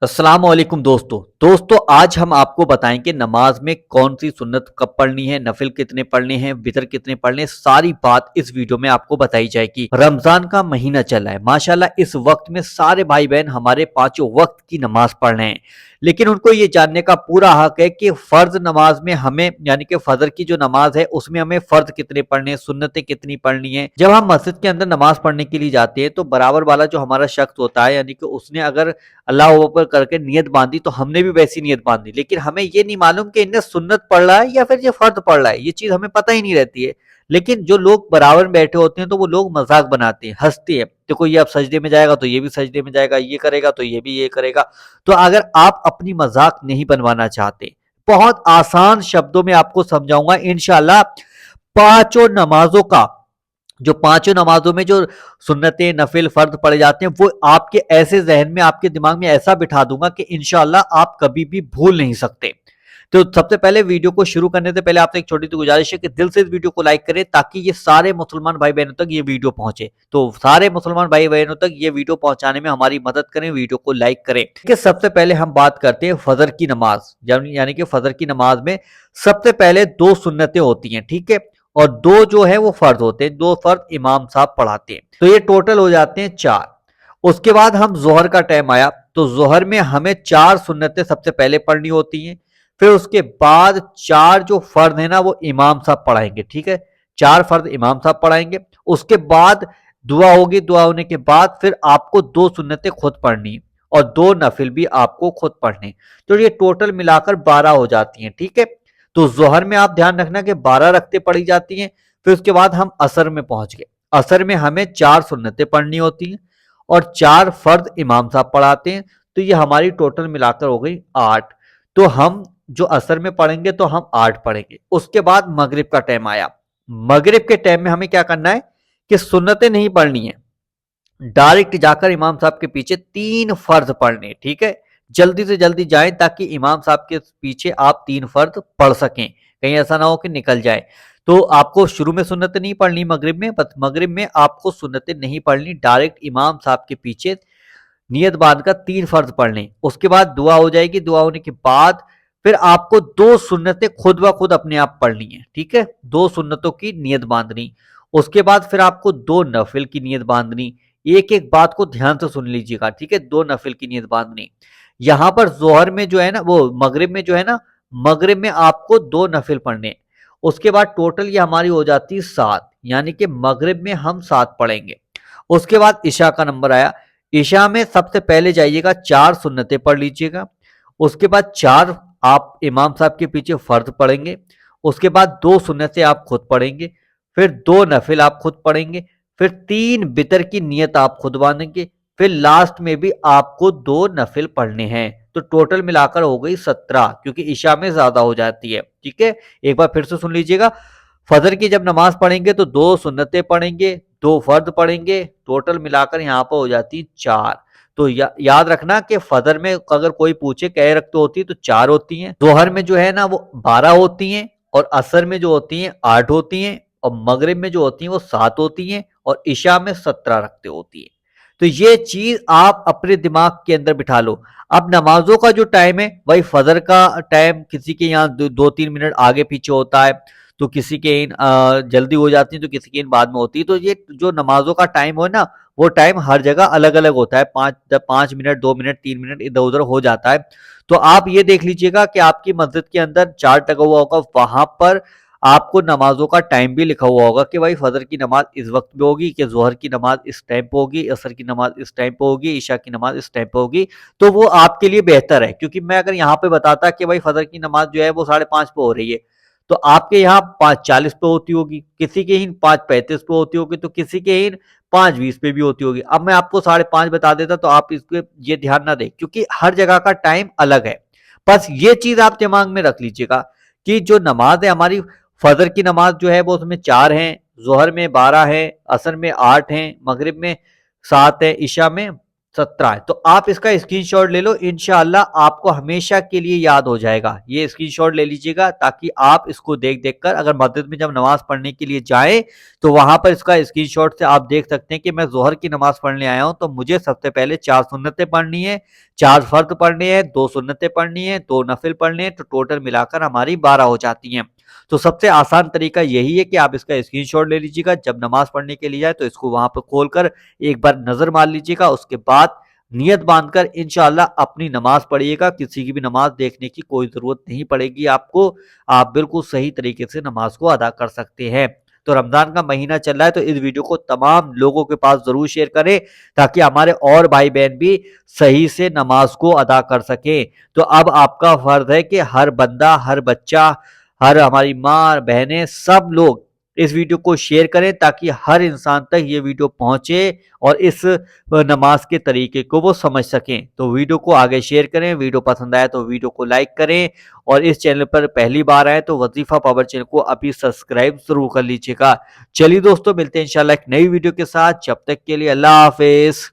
अस्सलाम वालेकुम दोस्तों आज हम आपको बताएंगे नमाज में कौन सी सुन्नत कब पढ़नी है, नफिल कितने पढ़ने हैं, वितर कितने पढ़ने हैं। सारी बात इस वीडियो में आपको बताई जाएगी। रमजान का महीना चला है माशाल्लाह। इस वक्त में सारे भाई बहन हमारे पांचों वक्त की नमाज पढ़ रहे हैं, लेकिन उनको ये जानने का पूरा हक है कि फर्ज नमाज में हमें यानी कि फजर की जो नमाज है उसमें हमें फर्ज कितने पढ़ने हैं, सुन्नतें कितनी पढ़नी है। जब हम मस्जिद के अंदर नमाज पढ़ने के लिए जाते हैं तो बराबर वाला जो हमारा शख्स होता है यानी कि उसने अगर अल्लाह अकबर करके नियत बांधी तो हमने भी वैसी नियत बांधी, लेकिन हमें ये नहीं मालूम कि इनने सुन्नत पढ़ रहा है या फिर ये फर्द पढ़ रहा है। ये चीज हमें पता ही नहीं रहती है। लेकिन जो लोग बराबर में बैठे होते हैं तो वो लोग मजाक बनाते हैं, हंसते हैं। देखो ये अब सजदे में जाएगा तो ये भी सजदे में जाएगा, ये करेगा तो ये भी ये करेगा। तो अगर आप अपनी मजाक नहीं बनवाना चाहते, बहुत आसान शब्दों में आपको समझाऊंगा इंशाल्लाह। पांचों नमाजों का जो पांचों नमाजों में जो सुन्नतें नफिल फर्द पड़े जाते हैं वो आपके ऐसे जहन में, आपके दिमाग में ऐसा बिठा दूंगा कि इंशाल्लाह आप कभी भी भूल नहीं सकते। तो सबसे पहले वीडियो को शुरू करने से पहले आपसे एक छोटी सी गुजारिश है कि दिल से इस वीडियो को लाइक करें ताकि ये सारे मुसलमान भाई बहनों तक ये वीडियो पहुंचे। तो सारे मुसलमान भाई बहनों तक ये वीडियो पहुंचाने में हमारी मदद करें, वीडियो को लाइक करें। कि सबसे पहले हम बात करते हैं फजर की नमाज, यानी कि फजर की नमाज में सबसे पहले दो सुन्नतें होती हैं, ठीक है, और दो जो है वो फर्ज होते हैं। दो फर्ज इमाम साहब पढ़ाते हैं, तो ये टोटल हो जाते हैं चार। उसके बाद हम जोहर का टाइम आया तो जोहर में हमें चार सुन्नतें सबसे पहले पढ़नी होती हैं। फिर उसके बाद चार जो फर्ज है ना वो इमाम साहब पढ़ाएंगे, ठीक है, चार फर्ज इमाम साहब पढ़ाएंगे। उसके बाद दुआ होगी, दुआ होने के बाद फिर आपको दो सुन्नतें खुद पढ़नी और दो नफिल भी आपको खुद पढ़ने। तो ये टोटल मिलाकर 12 हो जाती हैं, ठीक है। तो जोहर में आप ध्यान रखना कि 12 रखते पढ़ी जाती हैं। फिर उसके बाद हम असर में पहुंच गए। असर में हमें चार सुन्नतें पढ़नी होती हैं और चार फर्ज इमाम साहब पढ़ाते हैं। तो ये हमारी टोटल मिलाकर हो गई 8। तो हम जो असर में पढ़ेंगे तो हम 8 पढ़ेंगे। उसके बाद मगरिब का टाइम आया। मगरिब के टाइम में हमें क्या करना है कि सुन्नतें नहीं पढ़नी है, डायरेक्ट जाकर इमाम साहब के पीछे 3 फर्ज पढ़ने, ठीक है। जल्दी से जल्दी जाएं ताकि इमाम साहब के पीछे आप 3 फर्ज पढ़ सकें, कहीं ऐसा ना हो कि निकल जाए। तो आपको शुरू में सुन्नतें नहीं पढ़नी मगरिब में, बस मगरिब में आपको सुन्नतें नहीं पढ़नी, डायरेक्ट इमाम साहब के पीछे नियत बांधकर 3 फर्ज पढ़ने। उसके बाद दुआ हो जाएगी, दुआ होने के बाद फिर आपको दो सुन्नतें खुद ब खुद अपने आप पढ़नी है, ठीक है, दो सुन्नतों की नियत बांधनी। उसके बाद फिर आपको दो नफिल की नियत बांधनी। एक एक बात को ध्यान से सुन लीजिएगा, ठीक है, दो नफिल की नियत बांधनी। यहां पर जोहर में जो है ना वो मगरिब में जो है ना, मगरिब में आपको दो नफिल पढ़ने। उसके बाद टोटल ये हमारी हो जाती है 7, यानी कि मगरिब में हम 7 पढ़ेंगे। उसके बाद इशा का नंबर आया। इशा में सबसे पहले जाइएगा, 4 सुन्नतें पढ़ लीजिएगा। उसके बाद 4 आप इमाम साहब के पीछे फर्ज पढ़ेंगे। उसके बाद 2 सुन्नतें आप खुद पढ़ेंगे। फिर 2 नफिल आप खुद पढ़ेंगे। फिर 3 बितर की नियत आप खुद बांधेंगे। फिर लास्ट में भी आपको 2 नफिल पढ़ने हैं। तो टोटल मिलाकर हो गई 17, क्योंकि इशा में ज्यादा हो जाती है, ठीक है। एक बार फिर से सुन लीजिएगा, फजर की जब नमाज पढ़ेंगे तो 2 सुन्नतें पढ़ेंगे, 2 फर्द पढ़ेंगे, टोटल मिलाकर यहाँ पर हो जाती 4। तो याद रखना कि फजर में अगर कोई पूछे कै रकत होती है तो 4 होती हैं, दोहर में जो है ना वो 12 होती हैं, और असर में जो होती हैं 8 होती हैं, और मगरिब में जो होती हैं वो 7 होती हैं, और इशा में 17 रखते होती हैं। तो ये चीज आप अपने दिमाग के अंदर बिठा लो। अब नमाजों का जो टाइम है वही फजर का टाइम किसी के यहाँ 2-3 मिनट आगे पीछे होता है, तो किसी के इन जल्दी हो जाती है, तो किसी के इन बाद में होती है। तो ये जो नमाजों का टाइम हो ना वो टाइम हर जगह अलग अलग होता है, 5 मिनट 2 मिनट 3 मिनट इधर उधर हो जाता है। तो आप ये देख लीजिएगा कि आपकी मस्जिद के अंदर चार्ट लगा हुआ होगा, वहां पर आपको नमाजों का टाइम भी लिखा हुआ होगा कि भाई फजर की नमाज इस वक्त में होगी, कि जोहर की नमाज इस टाइम पे होगी, असर की नमाज इस टाइम पे होगी, ईशा की नमाज इस टाइम पे होगी। तो वो आपके लिए बेहतर है, क्योंकि मैं अगर यहाँ पे बताता कि भाई फजर की नमाज जो है वो 5:30 पे हो रही है, तो आपके यहाँ 5:40 पे होती होगी, किसी के ही 5:35 पे होती होगी, तो किसी के ही 5:20 पे भी होती होगी। अब मैं आपको 5:30 बता देता तो आप इसको ये ध्यान ना दें, क्योंकि हर जगह का टाइम अलग है। बस ये चीज आप दिमाग में रख लीजिएगा कि जो नमाज है हमारी, फजर की नमाज जो है वो उसमें 4 हैं, जोहर में 12 है, असर में 8 हैं, मगरिब में 7 है, ईशा में 17 है। तो आप इसका स्क्रीनशॉट ले लो, इंशाअल्लाह आपको हमेशा के लिए याद हो जाएगा। ये स्क्रीनशॉट ले लीजिएगा ताकि आप इसको देख देख कर अगर मस्जिद में जब नमाज पढ़ने के लिए जाएं तो वहां पर इसका स्क्रीनशॉट से आप देख सकते हैं कि मैं जोहर की नमाज पढ़ने आया हूं तो मुझे सबसे पहले 4 सुन्नतें पढ़नी है, 4 फर्द पढ़ने हैं, 2 सुन्नतें पढ़नी है, 2 नफिल पढ़ने हैं, तो टोटल मिलाकर हमारी 12 हो जाती हैं। तो सबसे आसान तरीका यही है कि आप इसका स्क्रीनशॉट ले लीजिएगा, जब नमाज पढ़ने के लिए जाए तो इसको वहां पर खोलकर एक बार नजर मार लीजिएगा, उसके बाद नियत बांधकर इंशाअल्लाह अपनी नमाज पढ़िएगा। किसी की भी नमाज देखने की कोई जरूरत नहीं पड़ेगी आपको, आप बिल्कुल सही तरीके से नमाज को अदा कर सकते हैं। तो रमजान का महीना चल रहा है तो इस वीडियो को तमाम लोगों के पास जरूर शेयर करें ताकि हमारे और भाई बहन भी सही से नमाज को अदा कर सके। तो अब आपका फर्ज है कि हर बंदा, हर बच्चा, हर हमारी माँ बहनें, सब लोग इस वीडियो को शेयर करें ताकि हर इंसान तक ये वीडियो पहुंचे और इस नमाज के तरीके को वो समझ सकें। तो वीडियो को आगे शेयर करें, वीडियो पसंद आए तो वीडियो को लाइक करें और इस चैनल पर पहली बार आए तो वजीफा पावर चैनल को अभी सब्सक्राइब जरूर कर लीजिएगा। चलिए दोस्तों, मिलते हैं इंशाल्लाह एक नई वीडियो के साथ, जब तक के लिए अल्लाह हाफिज।